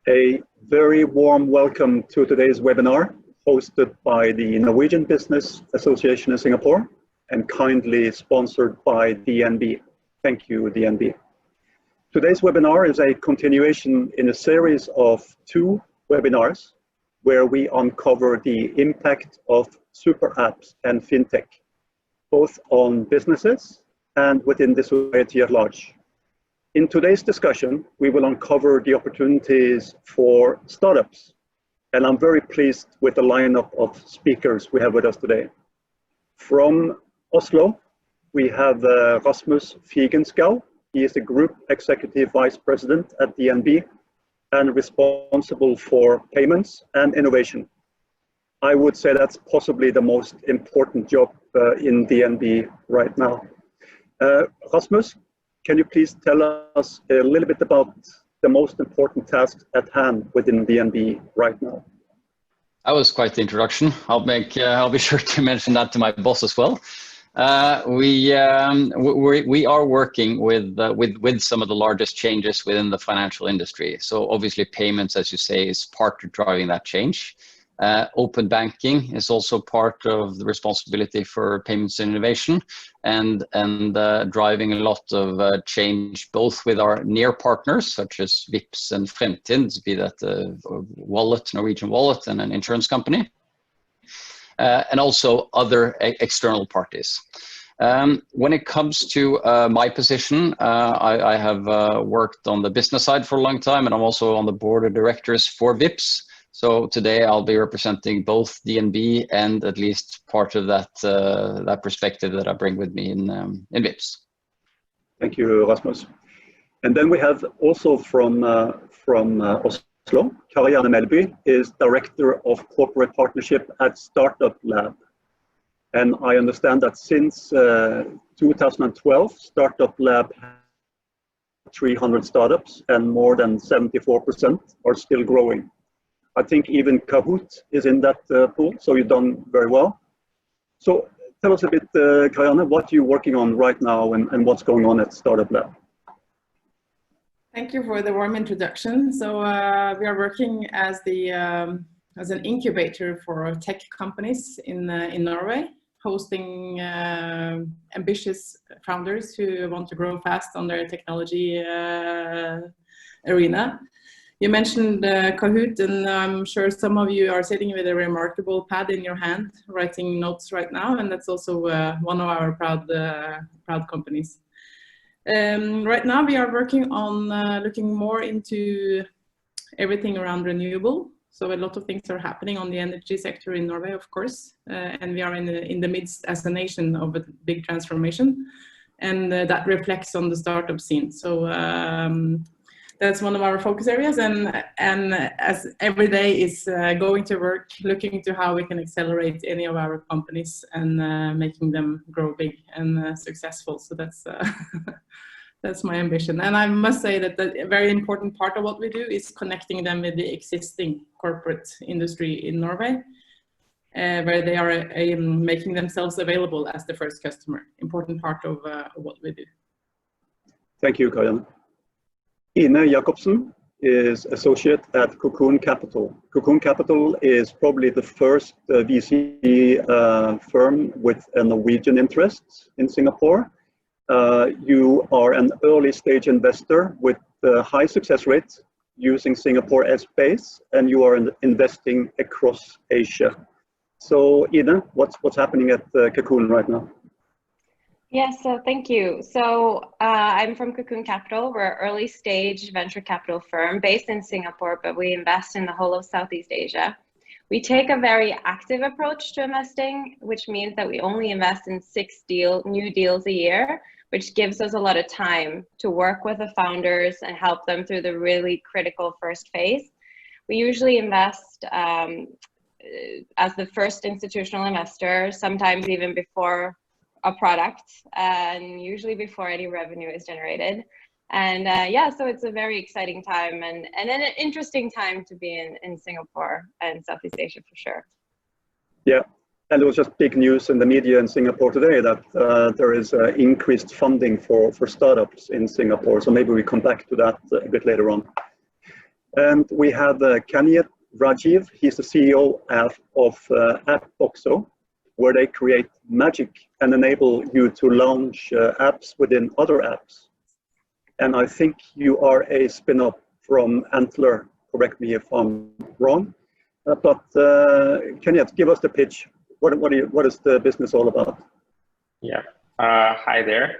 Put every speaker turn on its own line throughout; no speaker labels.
A very warm welcome to today's webinar, hosted by the Norwegian Business Association in Singapore and kindly sponsored by DNB. Thank you, DNB. Today's webinar is a continuation in a series of 2 webinars where we uncover the impact of Super Apps and FinTech, both on businesses and within the society at large. In today's discussion, we will uncover the opportunities for startups, and I'm very pleased with the lineup of speakers we have with us today. From Oslo, we have Rasmus Figenschou. He is the Group Executive Vice President at DNB and responsible for payments and innovation. I would say that's possibly the most important job in DNB right now. Rasmus, can you please tell us a little bit about the most important tasks at hand within DNB right now?
That was quite the introduction. I'll be sure to mention that to my boss as well. We are working with some of the largest changes within the financial industry. So obviously payments, as you say, is part of driving that change. Open banking is also part of the responsibility for payments and innovation, and driving a lot of change both with our near partners such as Vipps and Fremtind, be that a wallet, Norwegian wallet, and an insurance company, and also other external parties. When it comes to my position, I have worked on the business side for a long time, and I'm also on the board of directors for Vipps. So today I'll be representing both DNB and at least part of that perspective that I bring with me in Vipps.
Thank you, Rasmus. And then we have also from Oslo, Karianne Melby is Director of Corporate Partnership at Startup Lab. And I understand that since 2012, Startup Lab has 300 startups and more than 74% are still growing. I think even Kahoot is in that pool, so you've done very well. So tell us a bit, Karianne, what you're working on right now and what's going on at Startup Lab.
Thank you for the warm introduction. So we are working as an incubator for tech companies in Norway, hosting ambitious founders who want to grow fast on their technology arena. You mentioned Kahoot, and I'm sure some of you are sitting with a remarkable pad in your hand, writing notes right now, and that's also one of our proud companies. Right now we are working on looking more into everything around renewable. So a lot of things are happening on the energy sector in Norway, of course, and we are in the midst as a nation of a big transformation, and that reflects on the startup scene. So that's one of our focus areas, and as every day is going to work, looking to how we can accelerate any of our companies and making them grow big and successful. So that's that's my ambition. And I must say that a very important part of what we do is connecting them with the existing corporate industry in Norway, where they are making themselves available as the first customer. Important part of what we do.
Thank you, Karianne. Ine Jacobsen is associate at Cocoon Capital. Cocoon Capital is probably the first VC firm with a Norwegian interest in Singapore. You are an early stage investor with a high success rate using Singapore as base, and you are investing across Asia. So Ine, what's happening at Cocoon right now?
Yes, so thank you. So I'm from Cocoon Capital. We're an early stage venture capital firm based in Singapore, but we invest in the whole of Southeast Asia. We take a very active approach to investing, which means that we only invest in 6 new deals a year, which gives us a lot of time to work with the founders and help them through the really critical first phase. We usually invest as the first institutional investor, sometimes even before a product, and usually before any revenue is generated. And yeah, so it's a very exciting time and an interesting time to be in Singapore and Southeast Asia for sure. Yeah,
and there was just big news in the media in Singapore today that there is increased funding for startups in Singapore. So maybe we come back to that a bit later on. And we have Kanyat Rajiv. He's the CEO of Appboxo, where they create magic and enable you to launch apps within other apps. And I think you are a spin-off from Antler. Correct me if I'm wrong. But Kenneth, give us the pitch. What is the business all about?
Yeah. Hi there.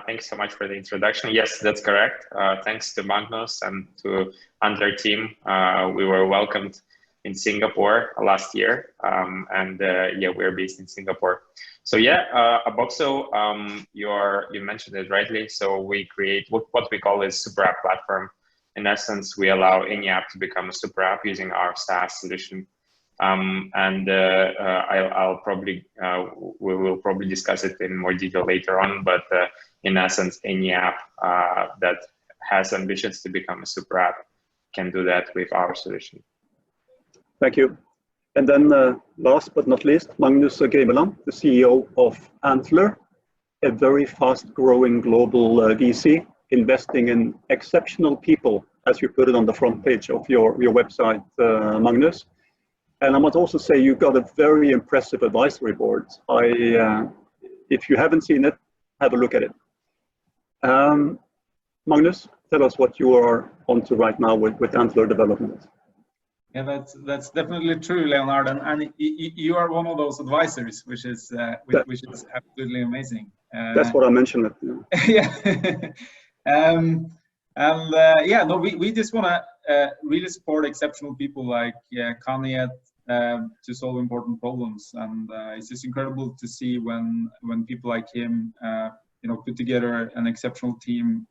Thanks so much for the introduction. Yes, that's correct. Thanks to Magnus and to Antler team, we were welcomed in Singapore last year, and yeah, we're based in Singapore. So yeah, Appboxo, you mentioned it rightly. So we create what we call a super app platform. In essence, we allow any app to become a super app using our SaaS solution. And we will probably discuss it in more detail later on. But in essence, any app that has ambitions to become a super app can do that with our solution.
Thank you. And then last but not least, Magnus Grimeland, the CEO of Antler, a very fast-growing global VC, investing in exceptional people, as you put it on the front page of your website, Magnus. And I must also say you got a very impressive advisory board. If you haven't seen it, have a look at it. Magnus, tell us what you are onto right now with Antler development.
Yeah, that's definitely true, Leonard, and you are one of those advisors, which is absolutely amazing.
That's what I mentioned.
Yeah. Yeah, no, we just want to really support exceptional people like Kanyat to solve important problems, and it's just incredible to see when people like him, put together an exceptional team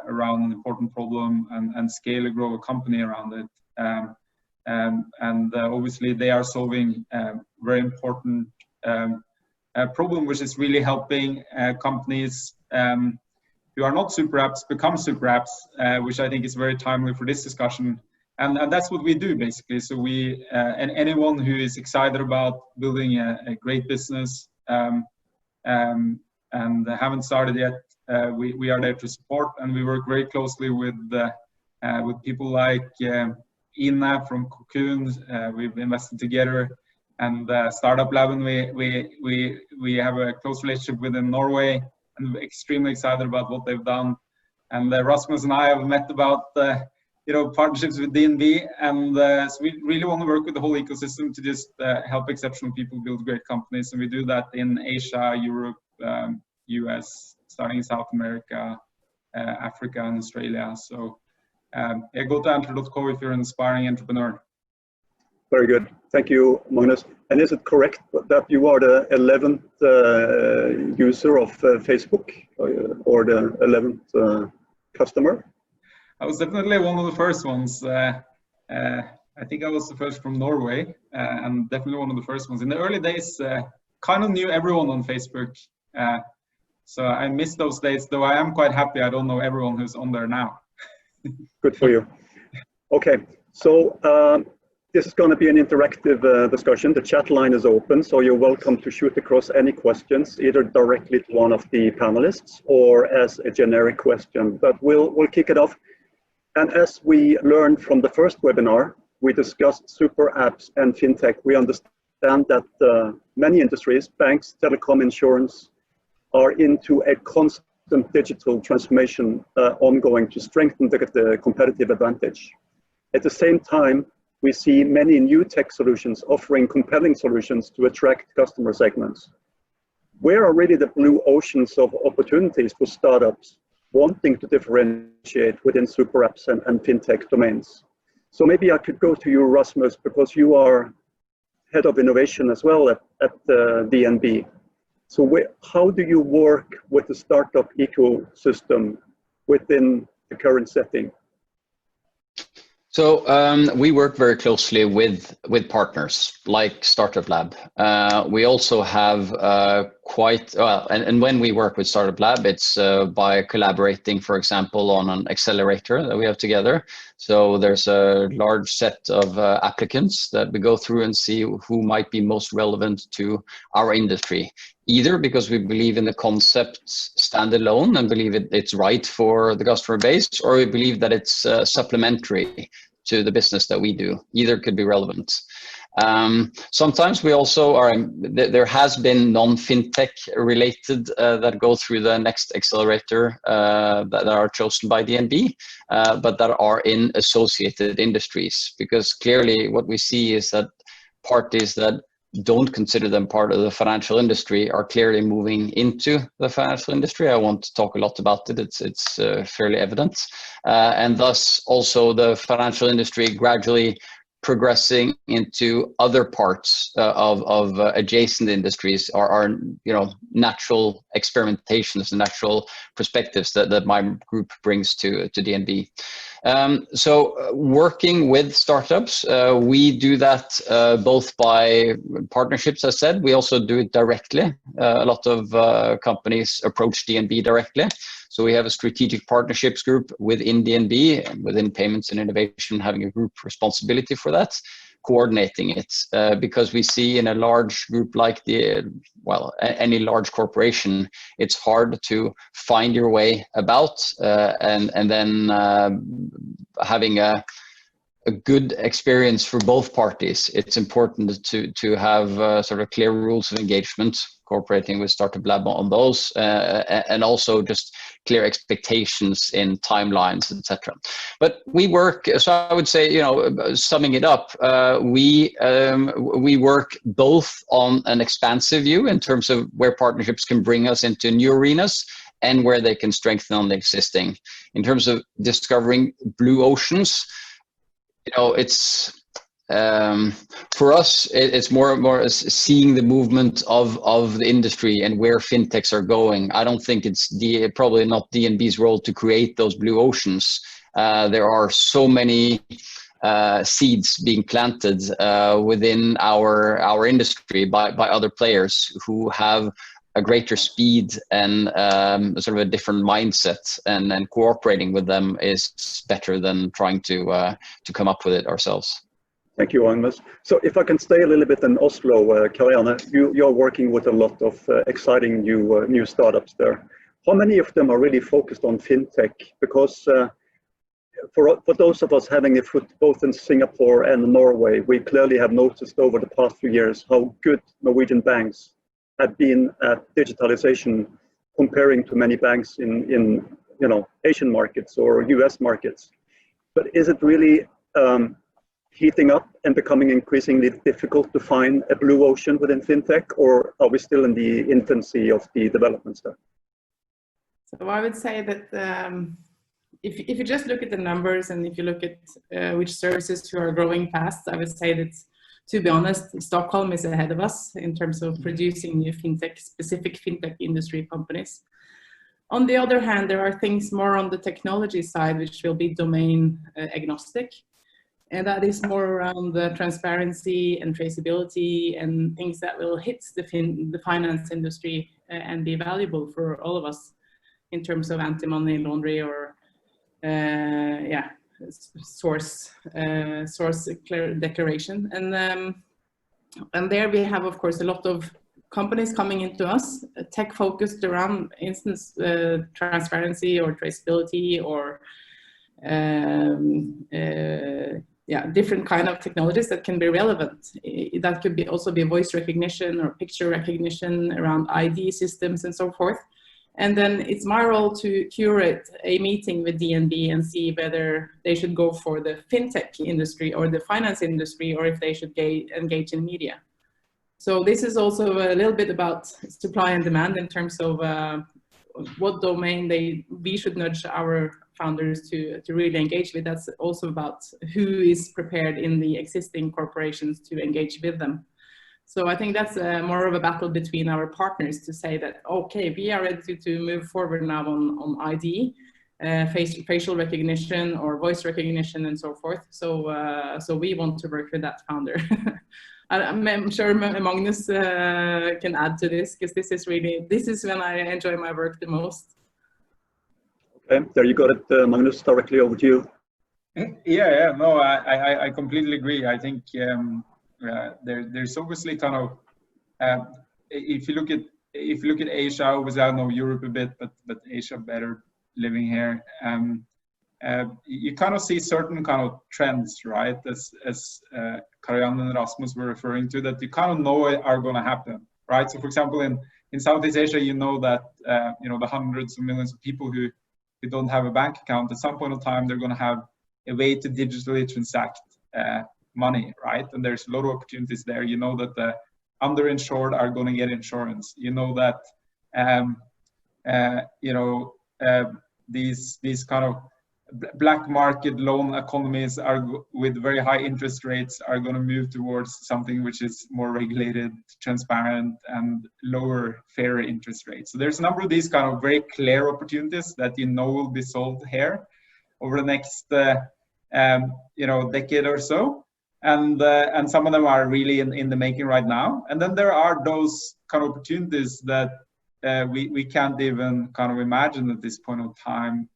around an important problem and scale and grow a company around it. Obviously, they are solving a very important problem, which is really helping companies who are not super apps become super apps, which I think is very timely for this discussion. And that's what we do basically. So we and anyone who is excited about building a great business and haven't started yet, we are there to support, and we work very closely with people like Ina from Cocoon. We've invested together, and Startup Lab, and we have a close relationship with in Norway, and we're extremely excited about what they've done. And Rasmus and I have met about partnerships with DNB, and so we really want to work with the whole ecosystem to just help exceptional people build great companies, and we do that in Asia, Europe, US, starting in South America, Africa, and Australia. So yeah, go to antler.co if you're an aspiring entrepreneur.
Very good. Thank you, Magnus. And is it correct that you are the 11th user of Facebook or the 11th customer?
I was definitely one of the first ones. I think I was the first from Norway, and definitely one of the first ones. In the early days, kind of knew everyone on Facebook. So I miss those days, though I am quite happy I don't know everyone who's on there now.
Good for you. Okay, so this is going to be an interactive discussion. The chat line is open, so you're welcome to shoot across any questions, either directly to one of the panelists or as a generic question. But we'll kick it off. And as we learned from the first webinar, we discussed super apps and fintech. We understand that many industries, banks, telecom, insurance, are into a constant digital transformation ongoing to strengthen the competitive advantage. At the same time, we see many new tech solutions offering compelling solutions to attract customer segments. Where are really the blue oceans of opportunities for startups wanting to differentiate within super apps and fintech domains? So maybe I could go to you, Rasmus, because you are head of innovation as well at DNB. So how do you work with the startup ecosystem within the current setting?
So we work very closely with partners like Startup Lab. We also have quite well, and when we work with Startup Lab, it's by collaborating, for example, on an accelerator that we have together. So there's a large set of applicants that we go through and see who might be most relevant to our industry, either because we believe in the concept standalone and believe it's right for the customer base, or we believe that it's supplementary to the business that we do. Either could be relevant. Sometimes we also are, there has been non-fintech related that go through the next accelerator that are chosen by DNB, but that are in associated industries, because clearly what we see is that parties that don't consider them part of the financial industry are clearly moving into the financial industry. I won't talk a lot about it. It's fairly evident. And thus also the financial industry gradually progressing into other parts of adjacent industries are natural experimentations and natural perspectives that my group brings to DNB. So working with startups, we do that both by partnerships, as I said. We also do it directly. A lot of companies approach DNB directly. So we have a strategic partnerships group within DNB, and within payments and innovation, having a group responsibility for that, coordinating it, because we see in a large group like any large corporation, it's hard to find your way about, and then having a good experience for both parties. It's important to have sort of clear rules of engagement, cooperating with Startup Lab on those, and also just clear expectations in timelines, etc. But we work, so I would say, summing it up, we work both on an expansive view in terms of where partnerships can bring us into new arenas and where they can strengthen on the existing. In terms of discovering blue oceans, it's for us, it's more seeing the movement of the industry and where fintechs are going. I don't think it's probably not DNB's role to create those blue oceans. There are so many seeds being planted within our industry by other players who have a greater speed and sort of a different mindset, and cooperating with them is better than trying to come up with it ourselves.
Thank you, Agnes. So if I can stay a little bit in Oslo, Karianne, you're working with a lot of exciting new startups there. How many of them are really focused on fintech? Because for those of us having a foot both in Singapore and Norway, we clearly have noticed over the past few years how good Norwegian banks have been at digitalization, comparing to many banks in Asian markets or US markets. But is it really heating up and becoming increasingly difficult to find a blue ocean within fintech, or are we still in the infancy of the developments there?
So I would say that if you just look at the numbers, and if you look at which services who are growing fast, I would say that, to be honest, Stockholm is ahead of us in terms of producing new specific fintech industry companies. On the other hand, there are things more on the technology side which will be domain agnostic. And that is more around the transparency and traceability and things that will hit the finance industry and be valuable for all of us in terms of anti-money laundering or source clear declaration. And there we have, of course, a lot of companies coming into us, tech focused around, instance, transparency or traceability or different kind of technologies that can be relevant. That could also be voice recognition or picture recognition around ID systems and so forth. And then it's my role to curate a meeting with DNB and see whether they should go for the fintech industry or the finance industry, or if they should engage in media. So this is also a little bit about supply and demand in terms of what domain we should nudge our founders to really engage with. That's also about who is prepared in the existing corporations to engage with them. So I think that's more of a battle between our partners to say that, okay, we are ready to move forward now on ID, facial recognition or voice recognition and so forth. So we want to work with that founder. I'm sure Magnus can add to this, because this is when I enjoy my work the most.
Okay, there you got it, Magnus, directly over to you.
Yeah, no, I completely agree. I think there's obviously kind of if you look at Asia, obviously I know Europe a bit, but Asia better living here. You kind of see certain kind of trends, right? As Karianne and Rasmus were referring to, that you kind of know are going to happen, right? So, for example, in Southeast Asia, you know that the hundreds of millions of people who don't have a bank account, at some point in time they're going to have a way to digitally transact money, right? And there's a lot of opportunities there. You know that the underinsured are going to get insurance. You know that these kind of black market loan economies are with very high interest rates are going to move towards something which is more regulated, transparent, and lower, fairer interest rates. So there's a number of these kind of very clear opportunities that will be solved here over the next decade or so, and some of them are really in the making right now. And then there are those kind of opportunities that we can't even kind of imagine at this point of time,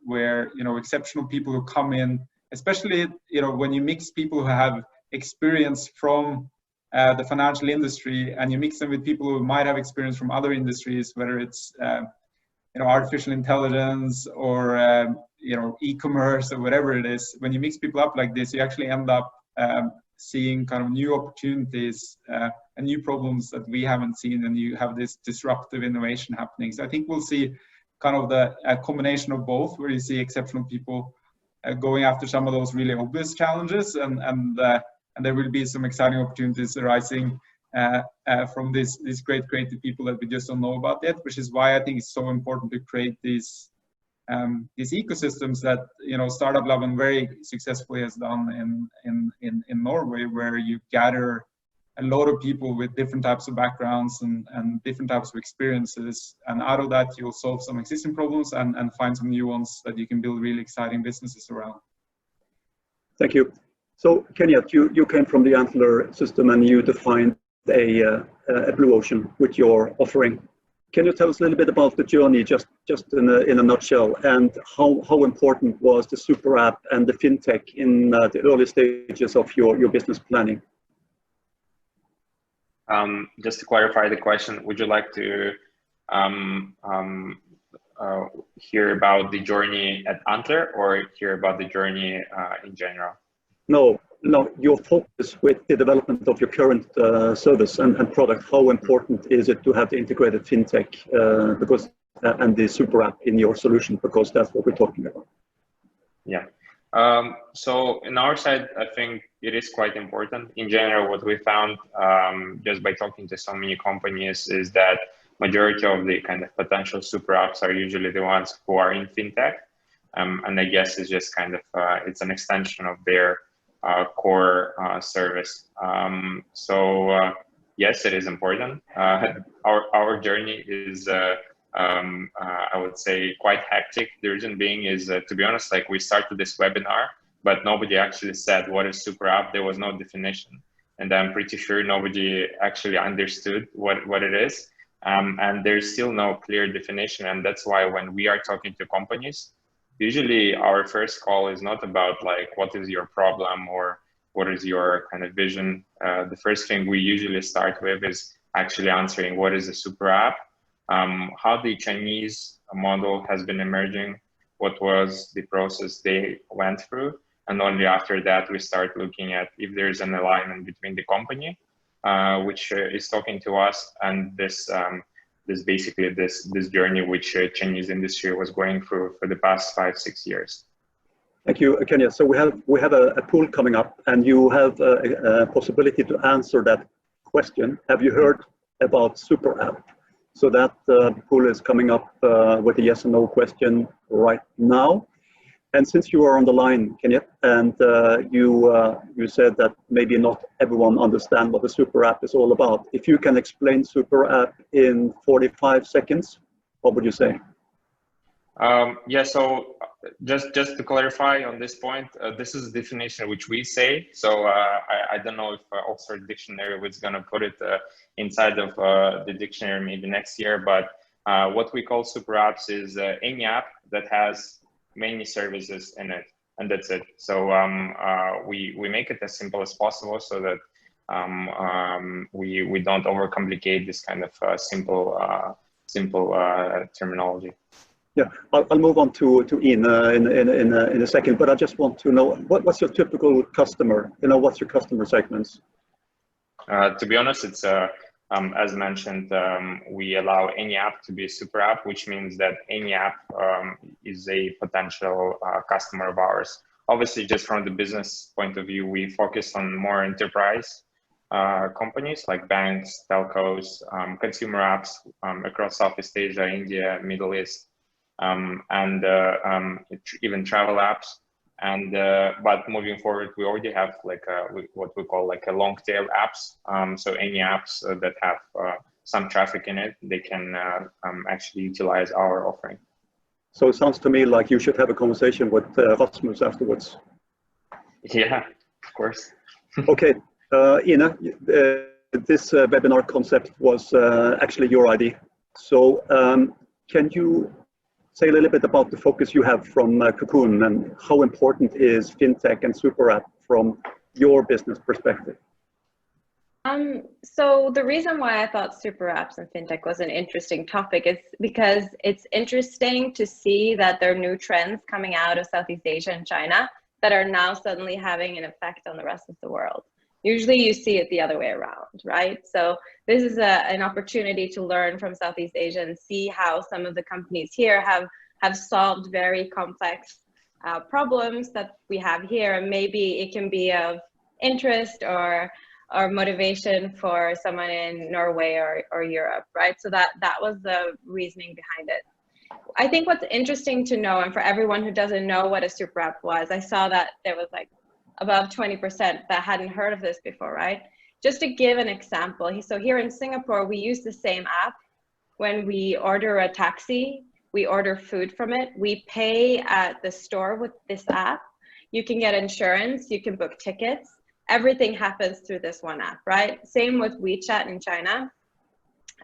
where exceptional people who come in, especially when you mix people who have experience from the financial industry and you mix them with people who might have experience from other industries, whether it's artificial intelligence or e-commerce or whatever it is. When you mix people up like this, you actually end up seeing kind of new opportunities and new problems that we haven't seen, and you have this disruptive innovation happening. So I think we'll see kind of a combination of both, where you see exceptional people going after some of those really obvious challenges, and there will be some exciting opportunities arising from these great creative people that we just don't know about yet, which is why I think it's so important to create these ecosystems that Startup Lab very successfully has done in Norway, where you gather a lot of people with different types of backgrounds and different types of experiences, and out of that you'll solve some existing problems and find some new ones that you can build really exciting businesses around.
Thank you. So Kenneth, you came from the Antler system and you defined a blue ocean with your offering. Can you tell us a little bit about the journey, just in a nutshell, and how important was the Super App and the FinTech in the early stages of your business planning?
Just to clarify the question, would you like to hear about the journey at Antler or hear about the journey in general? No, your focus with the development of your current service and product. How important is it to have the integrated FinTech and the Super App in your solution? Because that's what we're talking about. Yeah. So in our side, I think it is quite important. In general, what we found just by talking to so many companies is that majority of the kind of potential super apps are usually the ones who are in FinTech. And I guess it's just kind of, it's an extension of their core service. Yes, it is important. Our journey is, I would say, quite hectic. The reason being is, to be honest, like we started this webinar, but nobody actually said what is Super App. There was no definition. And I'm pretty sure nobody actually understood what it is. And there's still no clear definition. And that's why when we are talking to companies, usually our first call is not about like, what is your problem or what is your kind of vision. The first thing we usually start with is actually answering what is a Super App, how the Chinese model has been emerging, what was the process they went through. And only after that, we start looking at if there's an alignment between the company, which is talking to us, and this basically this journey which Chinese industry was going through for the past 5-6 years.
Thank you, Kenya. So we have a poll coming up, and you have a possibility to answer that question. Have you heard about Super App? So that poll is coming up with a yes or no question right now. And since you are on the line, Kenya, and you said that maybe not everyone understands what the Super App is all about. If you can explain Super App in 45 seconds, what would you say?
Yeah, so just to clarify on this point, this is the definition which we say. So I don't know if Oxford Dictionary was going to put it inside of the dictionary maybe next year, but what we call super apps is any app that has many services in it, and that's it. So we make it as simple as possible so that we don't overcomplicate this kind of simple terminology.
Yeah, I'll move on to Ina in a second, but I just want to know what's your typical customer? You know, what's your customer segments?
To be honest, it's as mentioned, we allow any app to be a super app, which means that any app is a potential customer of ours. Obviously, just from the business point of view, we focus on more enterprise companies like banks, telcos, consumer apps across Southeast Asia, India, Middle East, and even travel apps. And but moving forward, we already have like what we call like a long tail apps. So any apps that have some traffic in it, they can actually utilize our offering.
So it sounds to me like you should have a conversation with Rasmus afterwards.
Yeah, of course.
Okay, Ina, this webinar concept was actually your idea. So can you say a little bit about the focus you have from Cocoon and how important is FinTech and Super App from your business perspective?
So the reason why I thought Super Apps and FinTech was an interesting topic is because it's interesting to see that there are new trends coming out of Southeast Asia and China that are now suddenly having an effect on the rest of the world. Usually you see it the other way around, right? So this is an opportunity to learn from Southeast Asia and see how some of the companies here have solved very complex problems that we have here. And maybe it can be of interest or motivation for someone in Norway or Europe, right? So that was the reasoning behind it. I think what's interesting to know, and for everyone who doesn't know what a super app was, I saw that there was like above 20% that hadn't heard of this before, right? Just to give an example, so here in Singapore, we use the same app when we order a taxi, we order food from it, we pay at the store with this app, you can get insurance, you can book tickets, everything happens through this one app, right? Same with WeChat in China,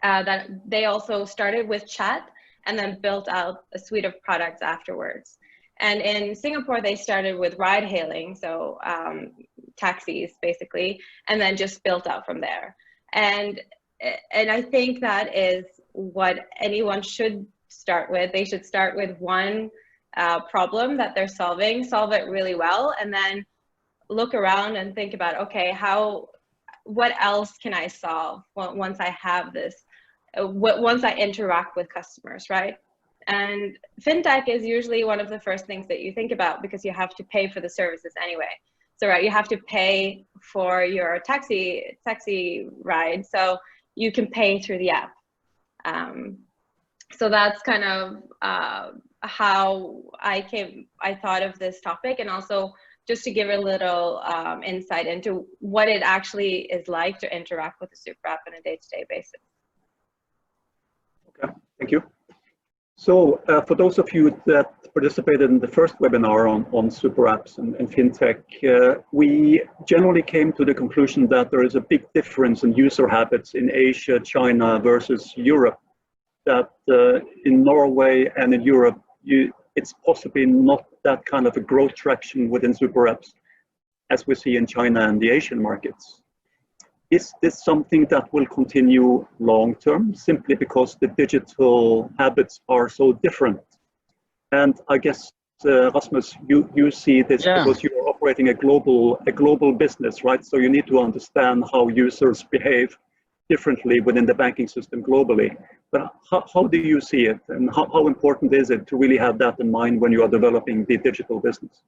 that they also started with chat and then built out a suite of products afterwards. And in Singapore, they started with ride hailing, so taxis basically, and then just built out from there. And I think that is what anyone should start with. They should start with one problem that they're solving, solve it really well, and then look around and think about, okay, what else can I solve once I have this, once I interact with customers, right? And FinTech is usually one of the first things that you think about because you have to pay for the services anyway. So right, you have to pay for your taxi ride, so you can pay through the app. So that's kind of how I thought of this topic, and also just to give a little insight into what it actually is like to interact with a super app on a day-to-day basis.
Okay, thank you. So for those of you that participated in the first webinar on super apps and FinTech, we generally came to the conclusion that there is a big difference in user habits in Asia, China versus Europe, that in Norway and in Europe, it's possibly not that kind of a growth traction within super apps as we see in China and the Asian markets. Is this something that will continue long term simply because the digital habits are so different? And I guess, Rasmus, you see this because you are operating a global business, right? So you need to understand how users behave differently within the banking system globally. But how do you see it, and how important is it to really have that in mind when you are developing the digital business?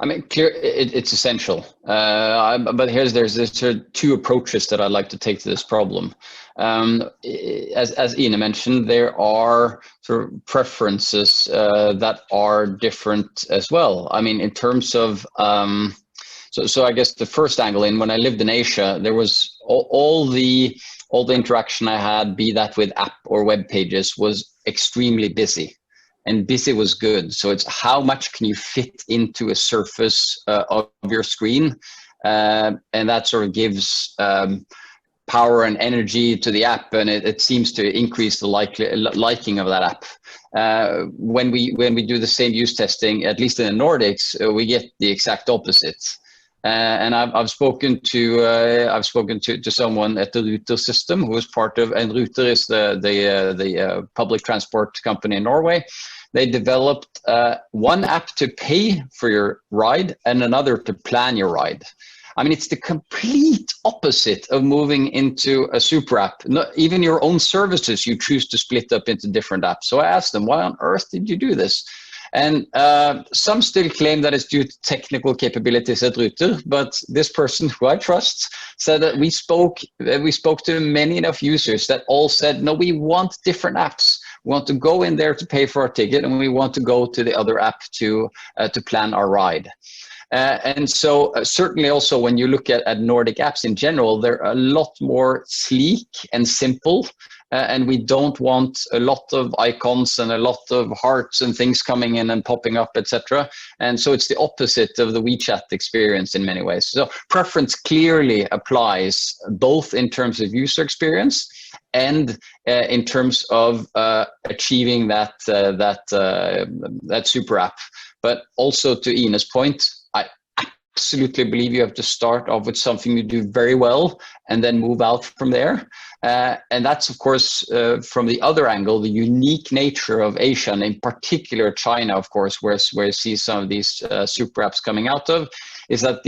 I mean, it's essential. But there's two approaches that I'd like to take to this problem. As Ina mentioned, there are sort of preferences that are different as well. I mean, in terms of so I guess the first angle when I lived in Asia, there was all the interaction I had, be that with app or web pages, was extremely busy. and busy was good. So it's how much can you fit into a surface of your screen, and that sort of gives power and energy to the app, and it seems to increase the liking of that app. When we do the same use testing, at least in the Nordics, we get the exact opposite. And I've spoken to someone at the Ruter system who is part of, and Ruter is the public transport company in Norway. They developed one app to pay for your ride and another to plan your ride. I mean, it's the complete opposite of moving into a super app. Not even your own services, you choose to split up into different apps. So I asked them, why on earth did you do this? And some still claim that it's due to technical capabilities at Ruter, but this person who I trust said that we spoke to many enough users that all said, no, we want different apps. We want to go in there to pay for our ticket, and we want to go to the other app to plan our ride. And so certainly also when you look at Nordic apps in general, they're a lot more sleek and simple. And we don't want a lot of icons and a lot of hearts and things coming in and popping up, etc. And so it's the opposite of the WeChat experience in many ways. So preference clearly applies both in terms of user experience and in terms of achieving that super app. But also to Ina's point, I absolutely believe you have to start off with something you do very well and then move out from there. And that's, of course, from the other angle, the unique nature of Asia, and in particular China, of course, where you see some of these super apps coming out of, is that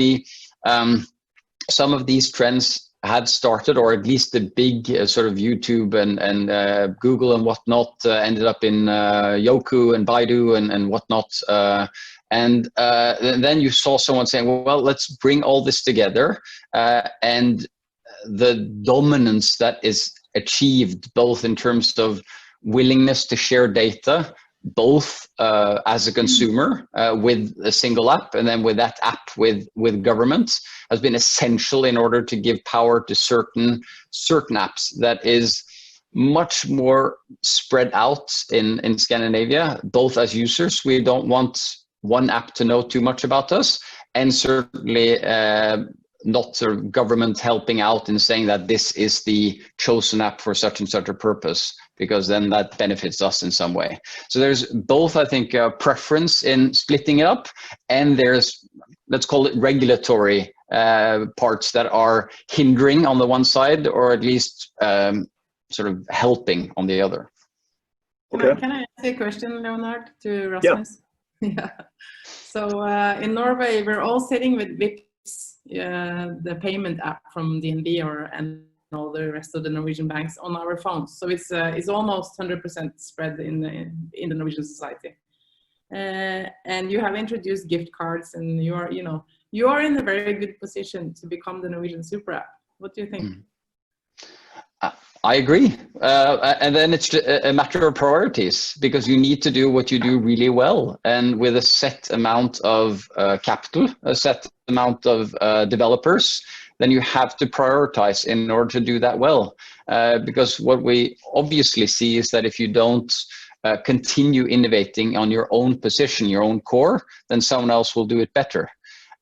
some of these trends had started, or at least the big sort of YouTube and Google and whatnot ended up in Youku and Baidu and whatnot. And then you saw someone saying, well, let's bring all this together. And the dominance that is achieved, both in terms of willingness to share data, both as a consumer with a single app, and then with that app with government, has been essential in order to give power to certain apps that is much more spread out in Scandinavia, both as users. We don't want one app to know too much about us, and certainly not sort of government helping out and saying that this is the chosen app for such and such a purpose, because then that benefits us in some way. So there's both, I think, a preference in splitting it up, and there's, let's call it, regulatory parts that are hindering on the one side, or at least sort of helping on the other.
Okay. Can I ask a question, Leonard, to Rasmus? Yeah. So in Norway, we're all sitting with Vipps, the payment app from DNB and all the rest of the Norwegian banks on our phones. So it's almost 100% spread in the Norwegian society. And you have introduced gift cards, and you are in a very good position to become the Norwegian super app. What do you think?
I agree. And then it's a matter of priorities, because you need to do what you do really well, and with a set amount of capital, a set amount of developers, then you have to prioritize in order to do that well. Because what we obviously see is that if you don't continue innovating on your own position, your own core, then someone else will do it better.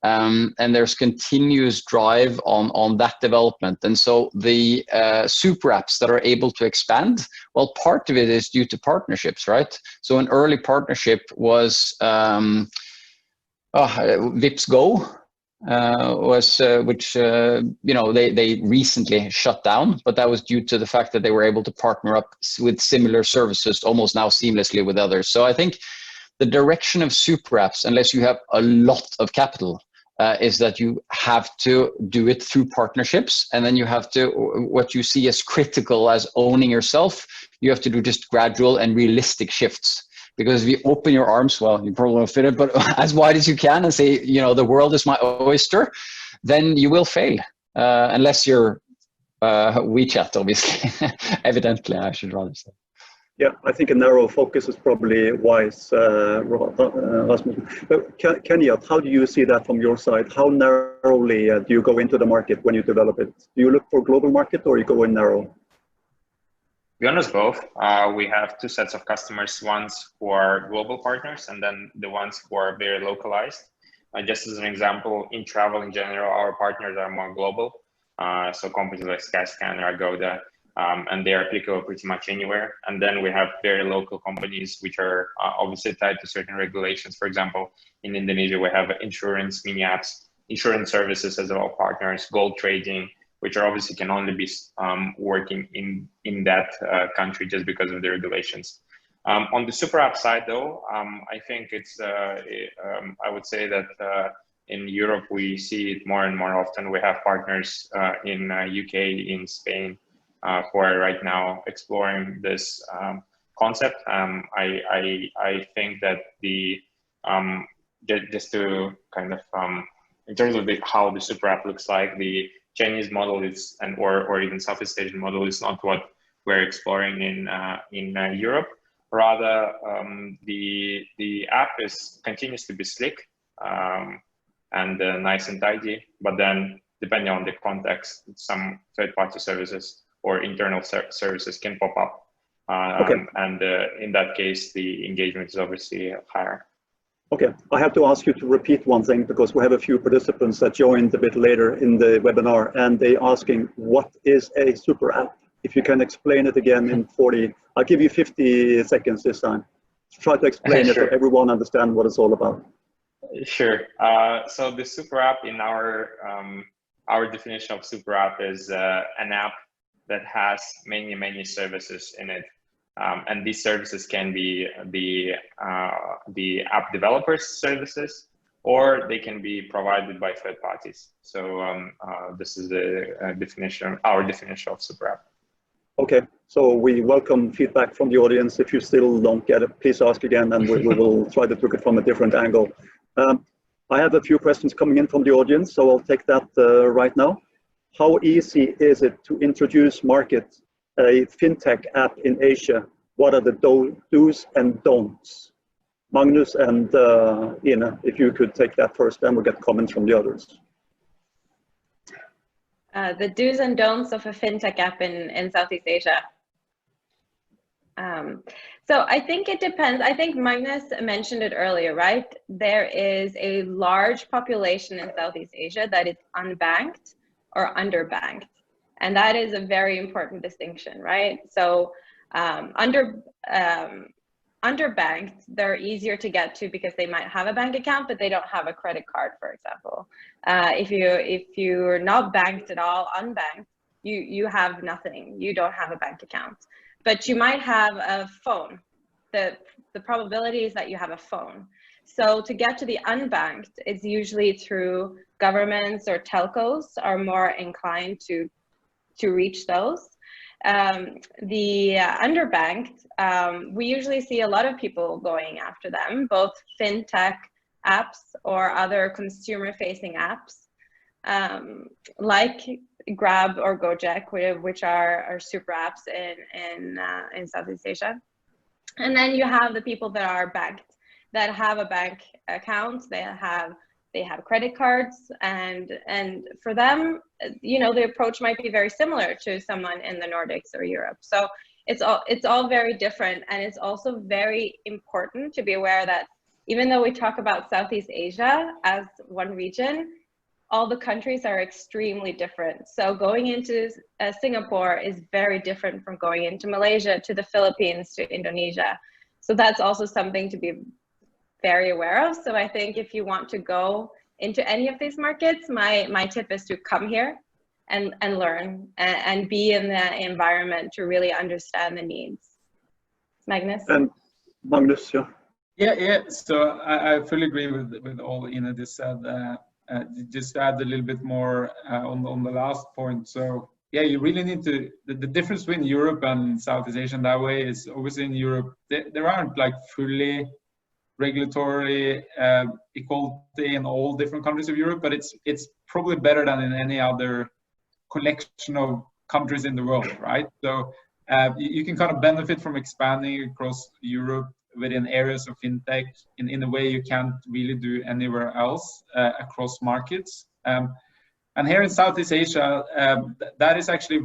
And there's continuous drive on that development. And so the super apps that are able to expand, well, part of it is due to partnerships, right? So an early partnership was Vipps Go, which they recently shut down, but that was due to the fact that they were able to partner up with similar services almost now seamlessly with others. So I think the direction of super apps, unless you have a lot of capital, is that you have to do it through partnerships, and then you have to, what you see as critical as owning yourself, you have to do just gradual and realistic shifts. Because if you open your arms, well, you probably won't fit it, but as wide as you can, and say, the world is my oyster, then you will fail, unless you're WeChat, obviously. Evidently, I should rather say.
Yeah, I think a narrow focus is probably wise, Rasmus. But Kenya, how do you see that from your side? How narrowly do you go into the market when you develop it? Do you look for global market, or you go in narrow?
be honest, both. We have two sets of customers, ones who are global partners and then the ones who are very localized. Just as an example, in travel in general, our partners are more global. So companies like Skyscanner, Agoda, and they are applicable pretty much anywhere. And then we have very local companies which are obviously tied to certain regulations. For example, in Indonesia, we have insurance, mini apps, insurance services as well, partners, gold trading, which are obviously can only be working in that country just because of the regulations. On the super app side, though, I think it's, I would say that in Europe, we see it more and more often. We have partners in UK, in Spain, who are right now exploring this concept. I think that the, just to kind of, in terms of how the super app looks like, the Chinese model is, or even Southeast Asian model is not what we're exploring in Europe. Rather, the app continues to be slick and nice and tidy, but then depending on the context, some third-party services or internal services can pop up.
Okay.
And in that case, the engagement is obviously higher.
Okay, I have to ask you to repeat one thing because we have a few participants that joined a bit later in the webinar and they asking, what is a super app? If you can explain it again in 40, I'll give you 50 seconds this time. Try to explain it so everyone understands what it's all about.
Sure. So the super app in our definition of super app is an app that has many services in it. And these services can be the app developers services, or they can be provided by third parties. So this is the definition, our definition of super app.
Okay, so we welcome feedback from the audience. If you still don't get it, please ask again and we will try to look at it from a different angle. I have a few questions coming in from the audience, so I'll take that right now. How easy is it to introduce market a fintech app in Asia? What are the do's and don'ts? Magnus and Ina, if you could take that first, then we'll get comments from the others.
The do's and don'ts of a fintech app in Southeast Asia. So I think it depends. I think Magnus mentioned it earlier, right? There is a large population in Southeast Asia that is unbanked or underbanked. And that is a very important distinction, right? So underbanked, they're easier to get to because they might have a bank account, but they don't have a credit card, for example. If you're not banked at all, unbanked, you have nothing. You don't have a bank account, but you might have a phone. The probability is that you have a phone. So to get to the unbanked, it's usually through governments or telcos are more inclined to reach those. The underbanked, we usually see a lot of people going after them, both fintech apps or other consumer-facing apps, like Grab or Gojek, which are super apps in Southeast Asia. And then you have the people that are banked, that have a bank account, they have credit cards, and for them, you know, the approach might be very similar to someone in the Nordics or Europe. So it's all very different, and it's also very important to be aware that even though we talk about Southeast Asia as one region, all the countries are extremely different. So going into Singapore is very different from going into Malaysia, to the Philippines, to Indonesia. So that's also something to be very aware of. So I think if you want to go into any of these markets, my tip is to come here and learn and be in the environment to really understand the needs. Magnus?
And Magnus, yeah.
Yeah. So I fully agree with all Ina just said. Just add a little bit more on the last point. So yeah, you really need to, the difference between Europe and Southeast Asia in that way is obviously in Europe, there aren't like fully regulatory equality in all different countries of Europe, but it's probably better than in any other collection of countries in the world, right? So you can kind of benefit from expanding across Europe within areas of fintech in a way you can't really do anywhere else across markets. And here in Southeast Asia, that is actually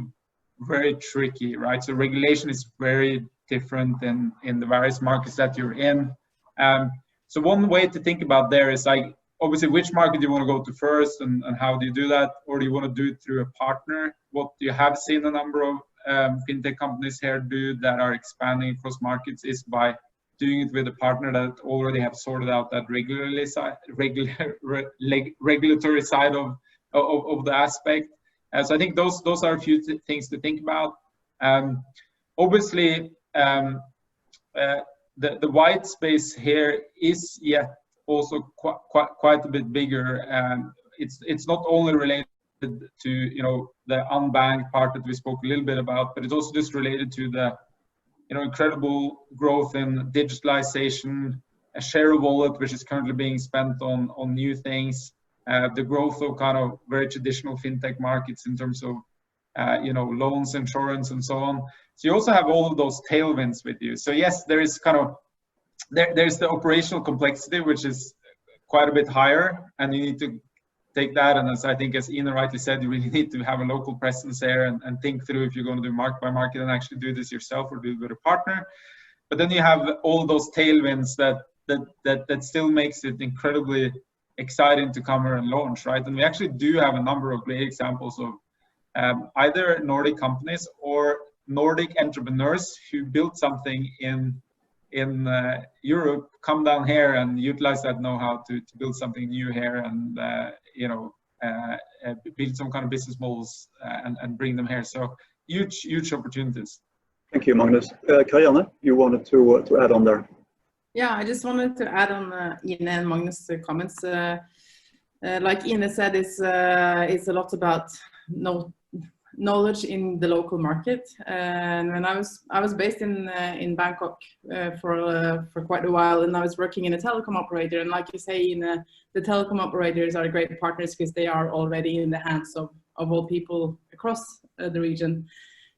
very tricky, right? So regulation is very different in the various markets that you're in. So one way to think about there is like, obviously, which market do you want to go to first, and how do you do that? Or do you want to do it through a partner? What you have seen a number of fintech companies here do that are expanding across markets is by doing it with a partner that already have sorted out that regulatory side of the aspect. So I think those are a few things to think about. Obviously, the white space here is yet also quite a bit bigger. It's not only related to, you know, the unbanked part that we spoke a little bit about, but it's also just related to the, you know, incredible growth in digitalization, a share of wallet which is currently being spent on new things, the growth of kind of very traditional fintech markets in terms of you know, loans, insurance, and so on. So you also have all of those tailwinds with you. So yes, there is kind of there's the operational complexity, which is quite a bit higher, and you need to take that. And as I think, as Ina rightly said, you really need to have a local presence there and think through if you're going to do market by market and actually do this yourself or do it with a partner. But then you have all those tailwinds that still makes it incredibly exciting to come here and launch, right? And we actually do have a number of great examples of either Nordic companies or Nordic entrepreneurs who built something in Europe, come down here and utilize that know-how to build something new here, and you know, build some kind of business models and bring them here. So huge opportunities.
Thank you, Magnus. Karianne, you wanted to add on there.
Yeah, I just wanted to add on Ine and Magnus' comments. Like Ine said, it's a lot about knowledge in the local market. And when I was based in Bangkok for quite a while, and I was working in a telecom operator. And like you say, the telecom operators are great partners because they are already in the hands of all people across the region.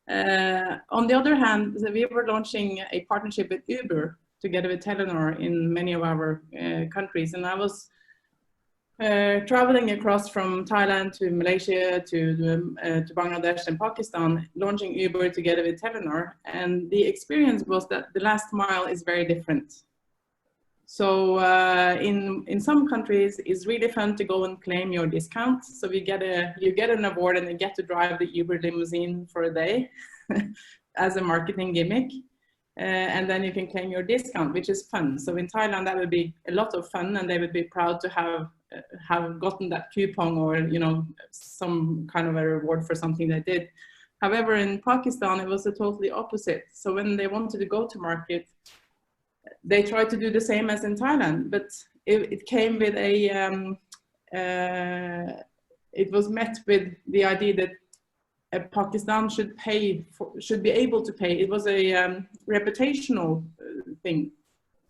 On the other hand, we were launching a partnership with Uber together with Telenor in many of our countries. And I was traveling across from Thailand to Malaysia to Bangladesh and Pakistan, launching Uber together with Telenor. And the experience was that the last mile is very different. So in some countries, it's really fun to go and claim your discount. So you get an award and you get to drive the Uber limousine for a day as a marketing gimmick. And then you can claim your discount, which is fun. So in Thailand, that would be a lot of fun, and they would be proud to have gotten that coupon or, you know, some kind of a reward for something they did. However, in Pakistan, it was the totally opposite. So when they wanted to go to market, they tried to do the same as in Thailand, but it came with it was met with the idea that Pakistan should be able to pay. It was a reputational thing.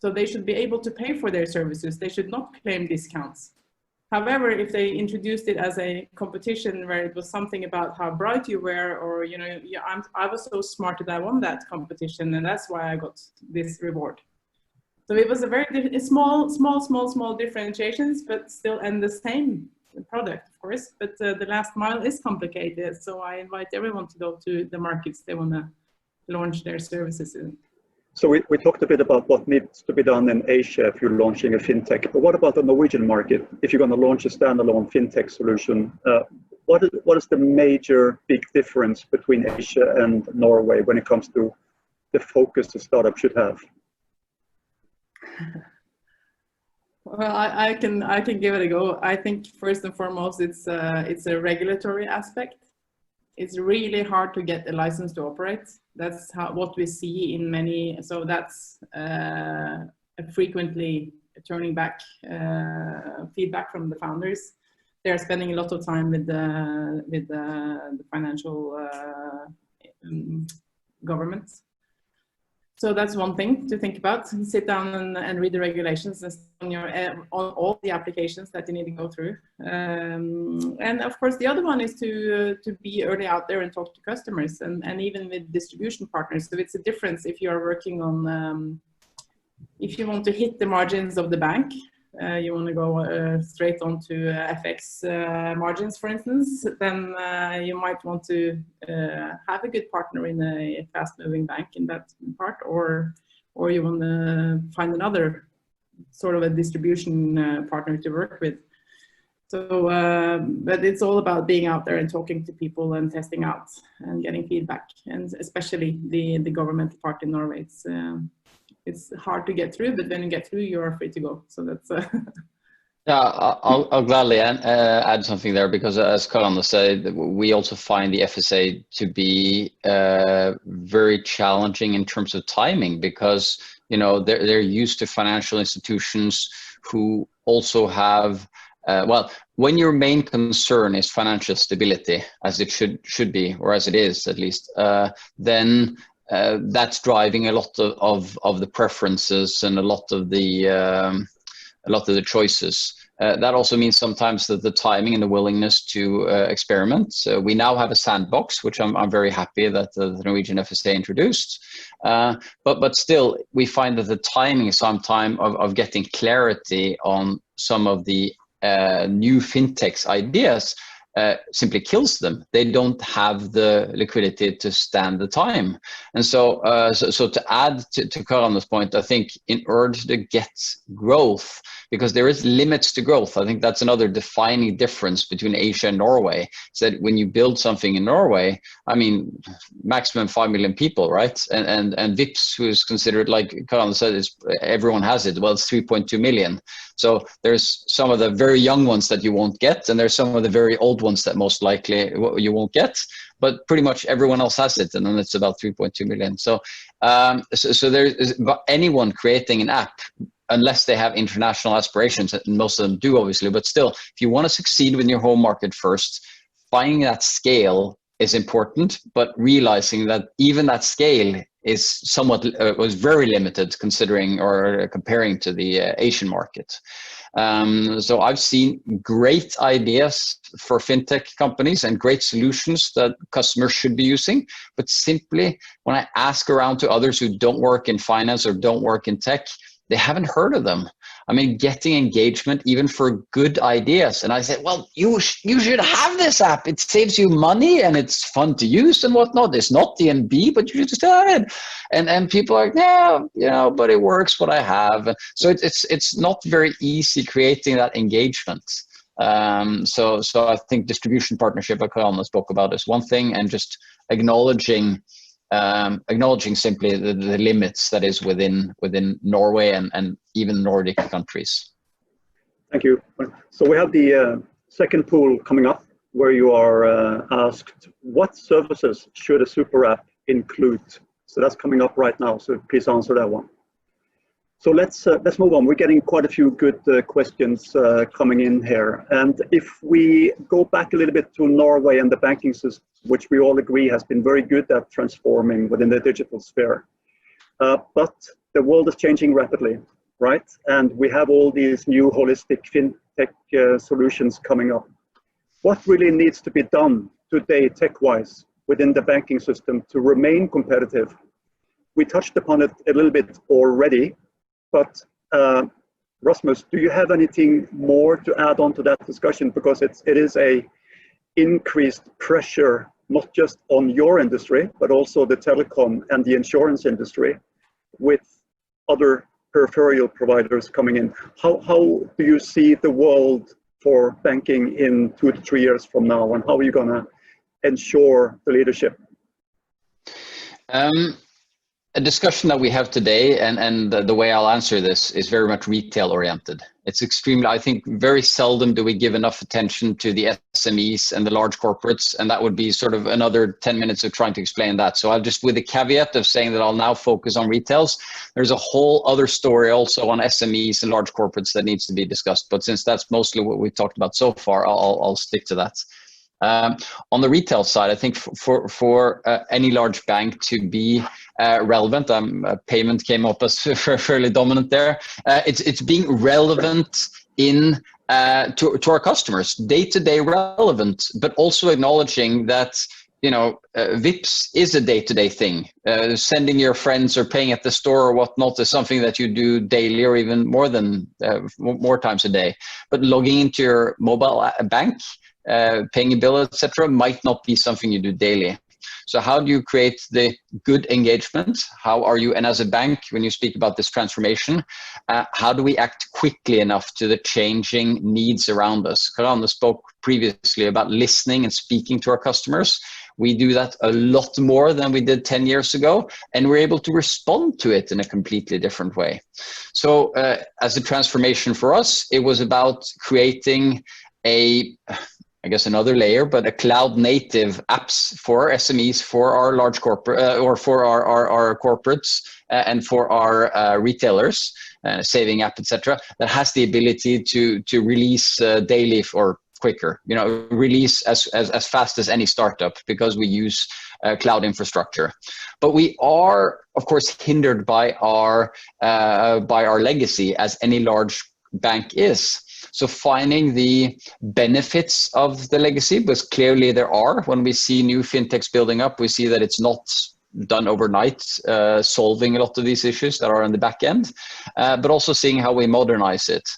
So they should be able to pay for their services. They should not claim discounts. However, if they introduced it as a competition where it was something about how bright you were, or, you know, I was so smart that I won that competition, and that's why I got this reward. So it was a very small differentiations, but still, and the same product, of course, but the last mile is complicated. So I invite everyone to go to the markets they want to launch their services in.
So we talked a bit about what needs to be done in Asia if you're launching a fintech, but what about the Norwegian market? If you're going to launch a standalone fintech solution, what is the major big difference between Asia and Norway when it comes to the focus a startup should have?
Well, I can give it a go. I think first and foremost, it's a regulatory aspect. It's really hard to get a license to operate. That's what we see in many. So that's frequently turning back feedback from the founders. They're spending a lot of time with the financial government. So that's one thing to think about. Sit down and read the regulations on all the applications that you need to go through. And of course, the other one is to be early out there and talk to customers and even with distribution partners. So it's a difference if you are working on, if you want to hit the margins of the bank, you want to go straight onto FX margins, for instance, then you might want to have a good partner in a fast-moving bank in that part, or you want to find another sort of a distribution partner to work with. So, but it's all about being out there and talking to people and testing out and getting feedback, and especially the governmental part in Norway. It's hard to get through, but when you get through, you're free to go. So that's.
Yeah, I'll gladly add something there, because as Karl said, we also find the FSA to be very challenging in terms of timing, because they're used to financial institutions who also have. Well, when your main concern is financial stability, as it should be, or as it is at least, then that's driving a lot of the preferences and a lot of the choices. That also means sometimes that the timing and the willingness to experiment. So we now have a sandbox, which I'm very happy that the Norwegian FSA introduced. But still, we find that the timing sometime of getting clarity on some of the new fintechs ideas simply kills them. They don't have the liquidity to stand the time. And so to add to Karl's point, I think in order to get growth, because there is limits to growth, I think that's another defining difference between Asia and Norway. Is that when you build something in Norway, I mean, maximum 5 million people, right? And Vipps, who is considered, like Karl said, is everyone has it. Well, it's 3.2 million. So there's some of the very young ones that you won't get, and there's some of the very old ones that most likely you won't get, but pretty much everyone else has it, and then it's about 3.2 million. So there is anyone creating an app, unless they have international aspirations, and most of them do, obviously, but still, if you want to succeed within your home market first, finding that scale is important, but realizing that even that scale is somewhat was very limited considering or comparing to the Asian market. So I've seen great ideas for fintech companies and great solutions that customers should be using, but simply when I ask around to others who don't work in finance or don't work in tech, they haven't heard of them. I mean, getting engagement even for good ideas. And I said, well, you should have this app. It saves you money and it's fun to use and whatnot. It's not DNB, but you should just have it. And people are like, yeah, but it works what I have. So it's not very easy creating that engagement. So I think distribution partnership, like Karl spoke about, is one thing, and just acknowledging simply the limits that is within Norway and even Nordic countries.
Thank you. So we have the second pool coming up, where you are asked, what services should a super app include? So that's coming up right now, so please answer that one. So let's move on. We're getting quite a few good questions coming in here. And if we go back a little bit to Norway and the banking system, which we all agree has been very good at transforming within the digital sphere. But the world is changing rapidly, right? And we have all these new holistic fintech solutions coming up. What really needs to be done today, tech-wise, within the banking system to remain competitive? We touched upon it a little bit already, but Rasmus, do you have anything more to add on to that discussion? Because it is a increased pressure, not just on your industry, but also the telecom and the insurance industry, with other peripheral providers coming in. How do you see the world for banking in 2 to 3 years from now, and how are you going to ensure the leadership?
A discussion that we have today, and the way I'll answer this, is very much retail oriented. It's extremely, I think very seldom do we give enough attention to the SMEs and the large corporates, and that would be sort of another 10 minutes of trying to explain that. So I'll just, with the caveat of saying that I'll now focus on retails, there's a whole other story also on SMEs and large corporates that needs to be discussed. But since that's mostly what we've talked about so far, I'll stick to that. On the retail side, I think for any large bank to be relevant, payment came up as fairly dominant there. It's being relevant to our customers, day-to-day relevant, but also acknowledging that Vips is a day-to-day thing. Sending your friends or paying at the store or whatnot is something that you do daily or even more times a day. But logging into your mobile bank, paying a bill, etc., might not be something you do daily. So how do you create the good engagement? How are you, and as a bank, when you speak about this transformation, how do we act quickly enough to the changing needs around us? Karane spoke previously about listening and speaking to our customers. We do that a lot more than we did 10 years ago, and we're able to respond to it in a completely different way. So as a transformation for us, it was about creating another layer, but a cloud native apps for SMEs, for our large corporate or for our corporates and for our retailers, saving app, etc., that has the ability to release daily or quicker, release as fast as any startup, because we use cloud infrastructure. But we are, of course, hindered by our legacy, as any large bank is. So finding the benefits of the legacy, because clearly there are. When we see new fintechs building up, we see that it's not done overnight, solving a lot of these issues that are on the back end, but also seeing how we modernize it.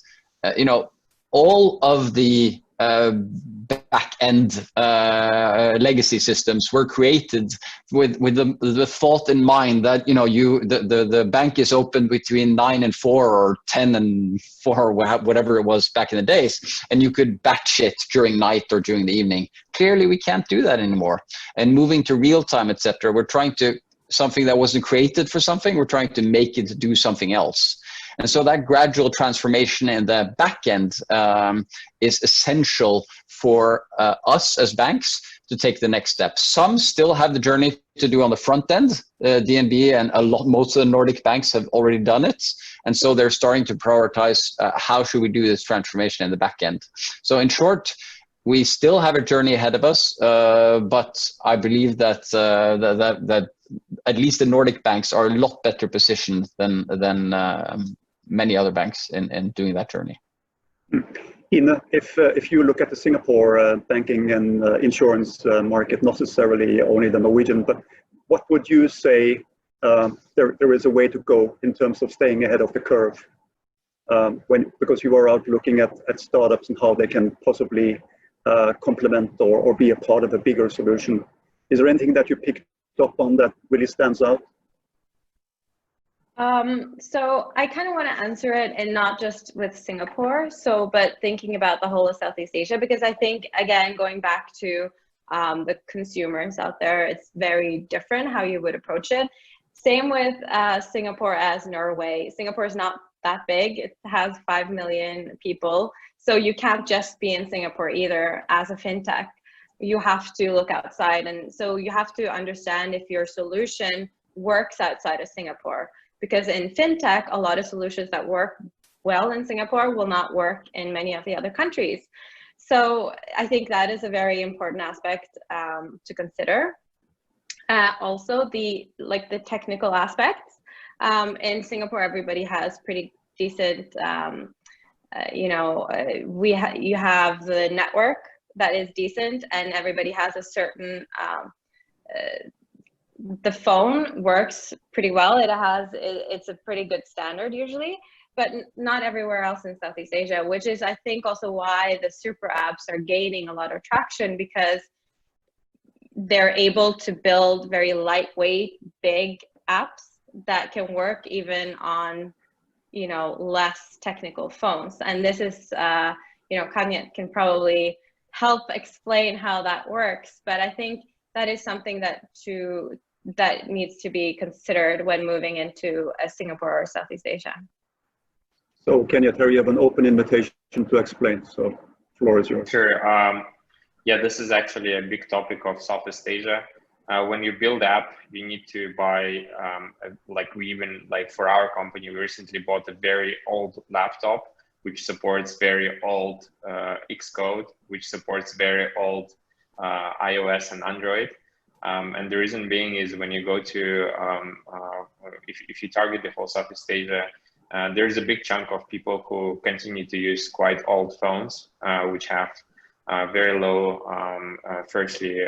All of the back-end legacy systems were created with the thought in mind that the bank is open between 9 and 4 or 10 and 4, whatever it was back in the days, and you could batch it during night or during the evening. Clearly, we can't do that anymore. And moving to real time, etc., we're trying to something that wasn't created for something. We're trying to make it do something else. And so that gradual transformation in the back end is essential for us as banks to take the next step. Some still have the journey to do on the front end. DNB and most of the Nordic banks have already done it. And so they're starting to prioritize how should we do this transformation in the back end. So in short, we still have a journey ahead of us, but I believe that that at least the Nordic banks are a lot better positioned than many other banks in doing that journey.
Ina, if you look at the Singapore banking and insurance market, not necessarily only the Norwegian, but what would you say there is a way to go in terms of staying ahead of the curve? Because you are out looking at startups and how they can possibly complement or be a part of a bigger solution. Is there anything that you picked up on that really stands out?
So I kind of want to answer it, and not just with Singapore, but thinking about the whole of Southeast Asia, because I think, again, going back to the consumers out there, it's very different how you would approach it. Same with Singapore as Norway. Singapore is not that big. It has 5 million people. So you can't just be in Singapore either as a fintech. You have to look outside. And so you have to understand if your solution works outside of Singapore. Because in fintech, a lot of solutions that work well in Singapore will not work in many of the other countries. So I think that is a very important aspect to consider. Also, the technical aspects. In Singapore, everybody has pretty decent, you have the network that is decent, and everybody has a certain, the phone works pretty well. It's a pretty good standard usually, but not everywhere else in Southeast Asia, which is, I think, also why the super apps are gaining a lot of traction, because they're able to build very lightweight, big apps that can work even on, less technical phones. And this is, Kanye can probably help explain how that works, but I think that is something that needs to be considered when moving into Singapore or Southeast Asia.
So Kenya, you have an open invitation to explain, so floor is yours.
Sure. Yeah, this is actually a big topic of Southeast Asia. When you build app, you need to buy, for our company, we recently bought a very old laptop, which supports very old Xcode, which supports very old iOS and Android. And the reason being is when you go to, if you target the whole Southeast Asia, there's a big chunk of people who continue to use quite old phones, which have very low, firstly,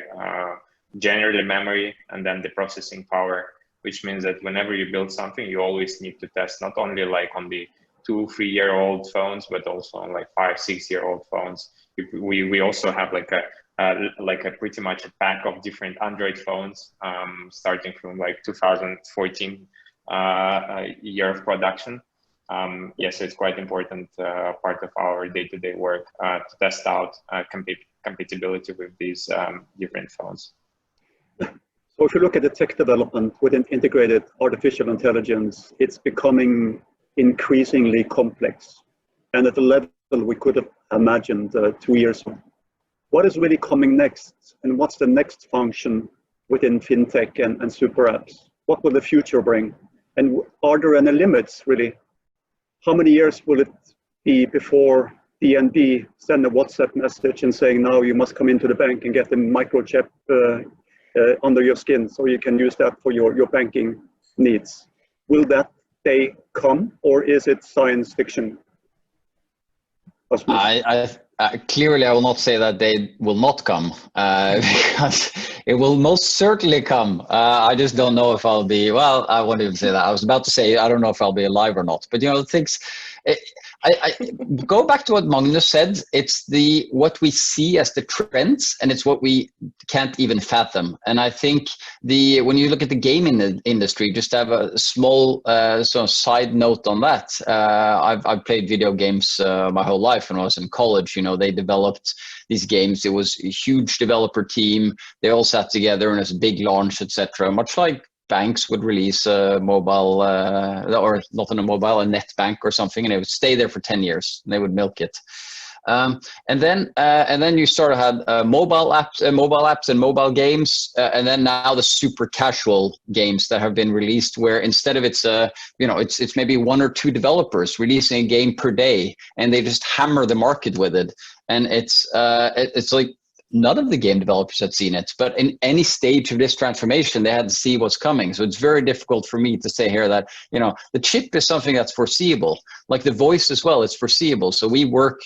generally memory, and then the processing power, which means that whenever you build something, you always need to test not only like on the 2-3-year-old phones, but also on like 5-6-year-old phones. We also have like a pretty much a pack of different Android phones, starting from like 2014 year of production. Yes, it's quite important part of our day-to-day work to test out compatibility with these different phones.
So if you look at the tech development within integrated artificial intelligence, it's becoming increasingly complex and at a level we could have imagined 2 years ago. What is really coming next, and what's the next function within FinTech and super apps? What will the future bring? And are there any limits really? How many years will it be before DNB send a WhatsApp message and saying, now you must come into the bank and get the microchip under your skin so you can use that for your banking needs? Will that day come, or is it science fiction?
Clearly, I will not say that they will not come, because it will most certainly come. I just don't know if I'll be, well, I won't even say that. I was about to say, I don't know if I'll be alive or not. But, you know, things, I go back to what Magnus said. It's what we see as the trends, and it's what we can't even fathom. And I think when you look at the gaming industry, just to have a small sort of side note on that, I've played video games my whole life. When I was in college, you know, they developed these games. It was a huge developer team. They all sat together and it was a big launch, etc. Much like banks would release a mobile, or not on a mobile, a net bank or something, and it would stay there for 10 years. And they would milk it. And then you sort of had mobile apps and mobile games, and then now the super casual games that have been released, where instead of it's maybe 1 or 2 developers releasing a game per day, and they just hammer the market with it. And it's like none of the game developers had seen it, but in any stage of this transformation, they had to see what's coming. So it's very difficult for me to say here that, you know, the chip is something that's foreseeable, like the voice as well, it's foreseeable. So we work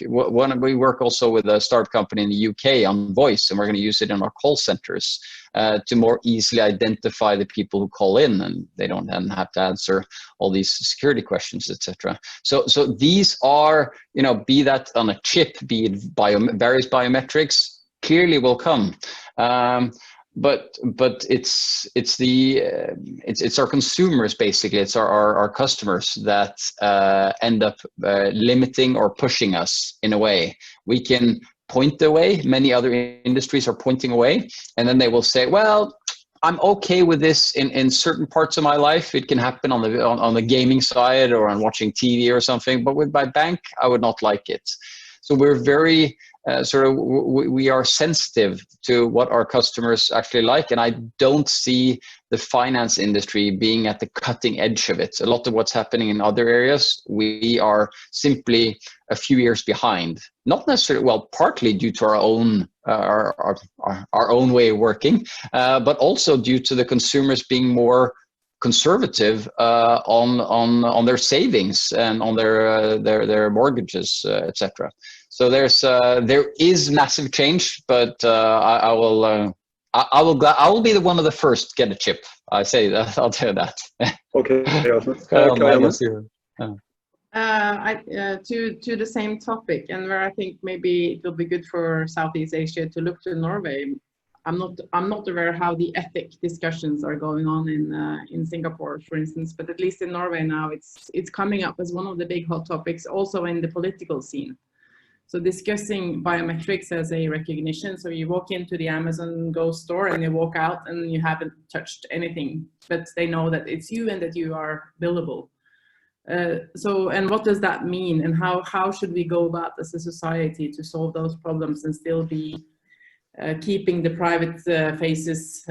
also with a startup company in the UK on voice, and we're going to use it in our call centers to more easily identify the people who call in, and they don't then have to answer all these security questions, etc. So these are, you know, be that on a chip, be it various biometrics, clearly will come, but it's our consumers, basically. It's our customers that end up limiting or pushing us in a way. We can point the way. Many other industries are pointing away, and then they will say, well, I'm okay with this in certain parts of my life. It can happen on the gaming side or on watching TV or something, but with my bank, I would not like it. So we're very we are sensitive to what our customers actually like, and I don't see the finance industry being at the cutting edge of it. A lot of what's happening in other areas, we are simply a few years behind. Not necessarily, well, partly due to our own way of working, but also due to the consumers being more conservative on their savings and on their mortgages, etc. So there is massive change, but I will be the one of the first to get a chip. I say that. I'll tell you that.
Okay.
To the same topic, and where I think maybe it will be good for Southeast Asia to look to Norway. I'm not aware how the ethic discussions are going on in Singapore, for instance, but at least in Norway now, it's coming up as one of the big hot topics, also in the political scene. So discussing biometrics as a recognition. So you walk into the Amazon Go store and you walk out and you haven't touched anything, but they know that it's you and that you are billable. And what does that mean, and how should we go about as a society to solve those problems and still be keeping the private faces,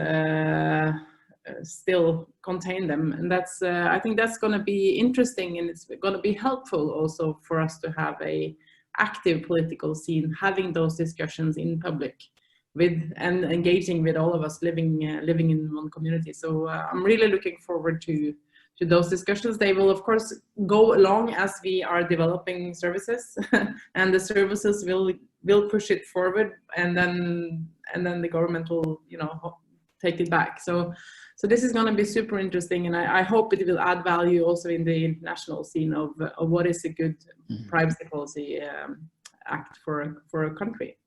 still contain them? And that's I think that's going to be interesting, and it's going to be helpful also for us to have a active political scene, having those discussions in public and engaging with all of us living in one community. So I'm really looking forward to those discussions. They will of course go along as we are developing services and the services will push it forward, and then the government will, you know, take it back. So this is going to be super interesting, and I hope it will add value also in the international scene of what is a good privacy policy act for a country.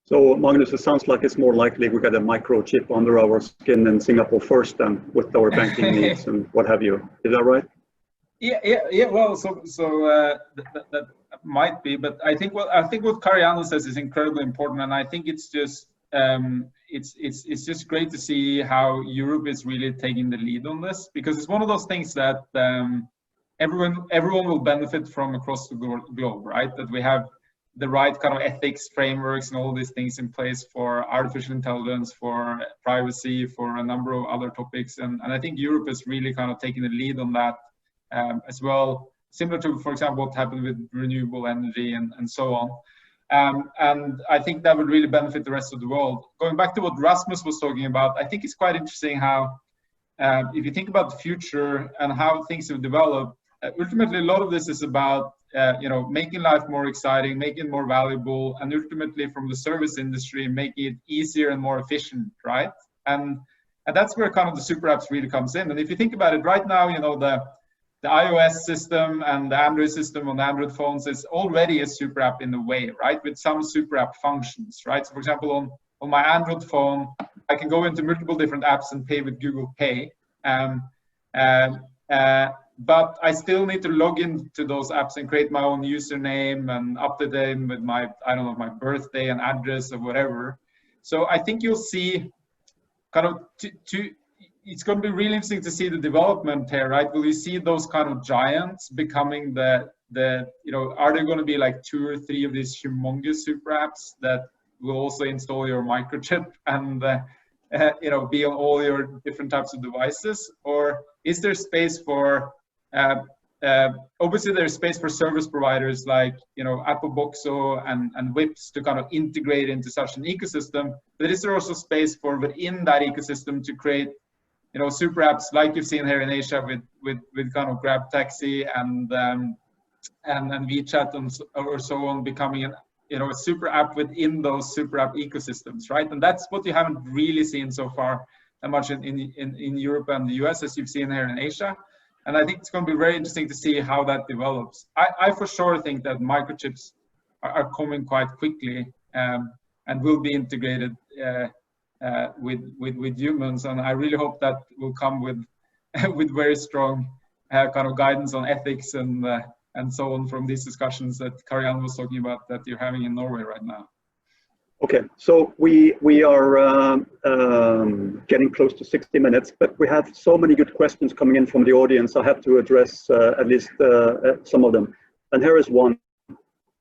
So Magnus, it sounds like it's more likely we get a microchip under our skin in Singapore first than with our banking needs and what have you. Is that right?
Yeah. Well, that might be, but I think what Karianne says is incredibly important, and I think it's just it's just great to see how Europe is really taking the lead on this, because it's one of those things that everyone will benefit from across the globe, right? That we have the right kind of ethics frameworks and all these things in place for artificial intelligence, for privacy, for a number of other topics, and I think Europe is really kind of taking the lead on that as well, similar to, for example, what happened with renewable energy and so on. And I think that would really benefit the rest of the world. Going back to what Rasmus was talking about, I think it's quite interesting how, if you think about the future and how things will develop, ultimately a lot of this is about making life more exciting, making it more valuable, and ultimately from the service industry, making it easier and more efficient, right? And that's where kind of the super apps really comes in. And if you think about it right now, the iOS system and the Android system on Android phones is already a super app in a way, right? With some super app functions, right? So for example, on my Android phone, I can go into multiple different apps and pay with Google Pay. But I still need to log into those apps and create my own username and update them with my, my birthday and address or whatever. So I think you'll see kind of it's going to be really interesting to see the development here, right? Will you see those kind of giants becoming are there going to be like 2 or 3 of these humongous super apps that will also install your microchip and be on all your different types of devices? Or is there space for obviously there's space for service providers like Apple Boxo and Whips to kind of integrate into such an ecosystem, but is there also space for within that ecosystem to create super apps like you've seen here in Asia with kind of Grab Taxi and WeChat or so on, becoming a super app within those super app ecosystems, right? And that's what you haven't really seen so far that much in Europe and the US as you've seen here in Asia. And I think it's going to be very interesting to see how that develops. I for sure think that microchips are coming quite quickly and will be integrated with humans, and I really hope that will come with very strong kind of guidance on ethics and so on from these discussions that Karianne was talking about that you're having in Norway right now.
Okay, so we are getting close to 60 minutes, but we have so many good questions coming in from the audience. I have to address at least some of them. And here is one.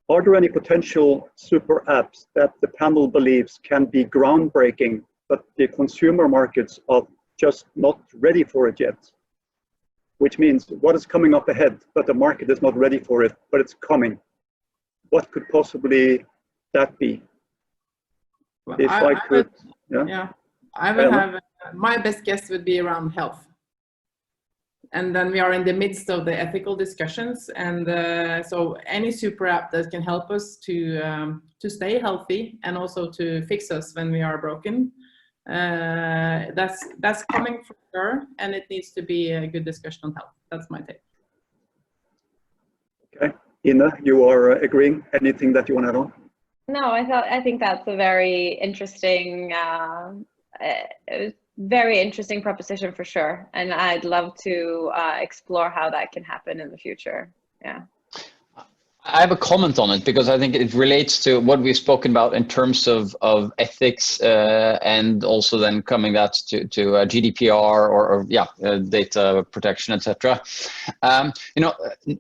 Are there any potential super apps that the panel believes can be groundbreaking, but the consumer markets are just not ready for it yet? Which means what is coming up ahead, but the market is not ready for it, but it's coming. What could possibly that be?
Well,
if I could,
I would have, my best guess would be around health. And then we are in the midst of the ethical discussions, and so any super app that can help us to stay healthy and also to fix us when we are broken, that's coming for sure, and it needs to be a good discussion on health. That's my take.
Okay, Ina, you are agreeing? Anything that you want to add on?
No, I think that's a very interesting. Very interesting proposition for sure, and I'd love to explore how that can happen in the future. Yeah.
I have a comment on it because I think it relates to what we've spoken about in terms of ethics and also then coming that to GDPR or data protection, etc.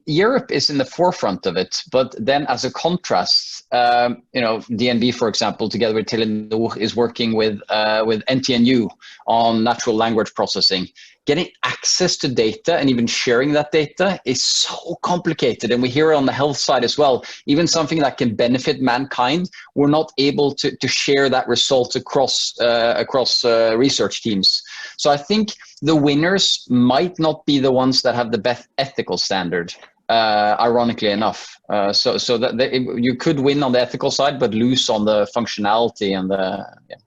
Europe is in the forefront of it, but then as a contrast, DNB, for example, together with Telenor, is working with NTNU on natural language processing. Getting access to data and even sharing that data is so complicated, and we hear it on the health side as well. Even something that can benefit mankind, we're not able to share that result across research teams. So I think the winners might not be the ones that have the best ethical standard. Ironically enough, so that you could win on the ethical side, but lose on the functionality and the. Yeah.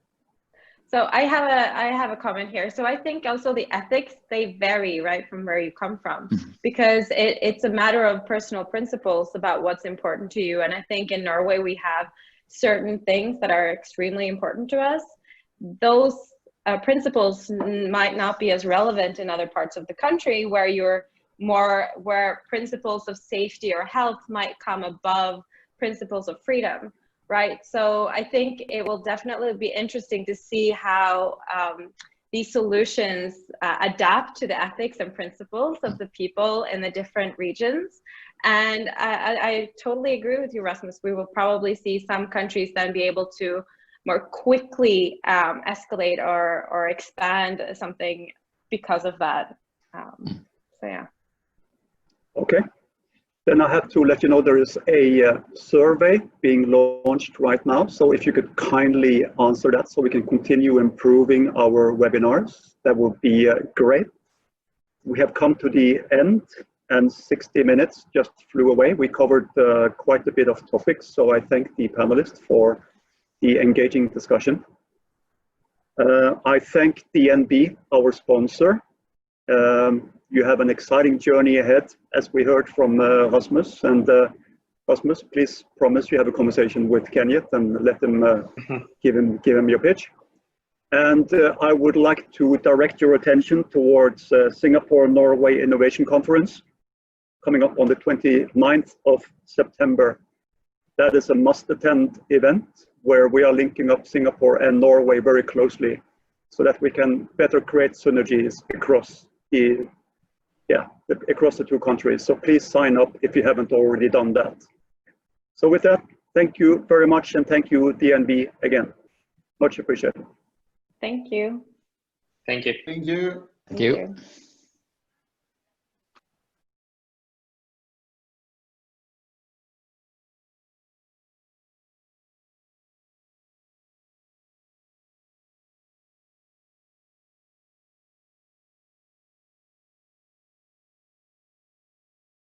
So I have a comment here. So I think also the ethics, they vary, right, from where you come from, because it's a matter of personal principles about what's important to you. And I think in Norway we have certain things that are extremely important to us. Those principles might not be as relevant in other parts of the country where principles of safety or health might come above principles of freedom. Right, so I think it will definitely be interesting to see how these solutions adapt to the ethics and principles of the people in the different regions. And I totally agree with you, Rasmus. We will probably see some countries then be able to more quickly escalate or expand something because of that. So yeah.
Okay. Then I have to let you know there is a survey being launched right now. So if you could kindly answer that so we can continue improving our webinars, that would be great. We have come to the end and 60 minutes just flew away. We covered quite a bit of topics. So I thank the panelists for the engaging discussion. I thank DNB, our sponsor. You have an exciting journey ahead, as we heard from Rasmus. And Rasmus, please promise you have a conversation with Kenneth and let him give him your pitch. And I would like to direct your attention towards Singapore Norway Innovation Conference coming up on the 29th of September. That is a must-attend event where we are linking up Singapore and Norway very closely so that we can better create synergies across across the two countries. So please sign up if you haven't already done that. So with that, thank you very much, and thank you, DNB, again. Much appreciated.
Thank you.
Thank you.
Thank you.
Thank you.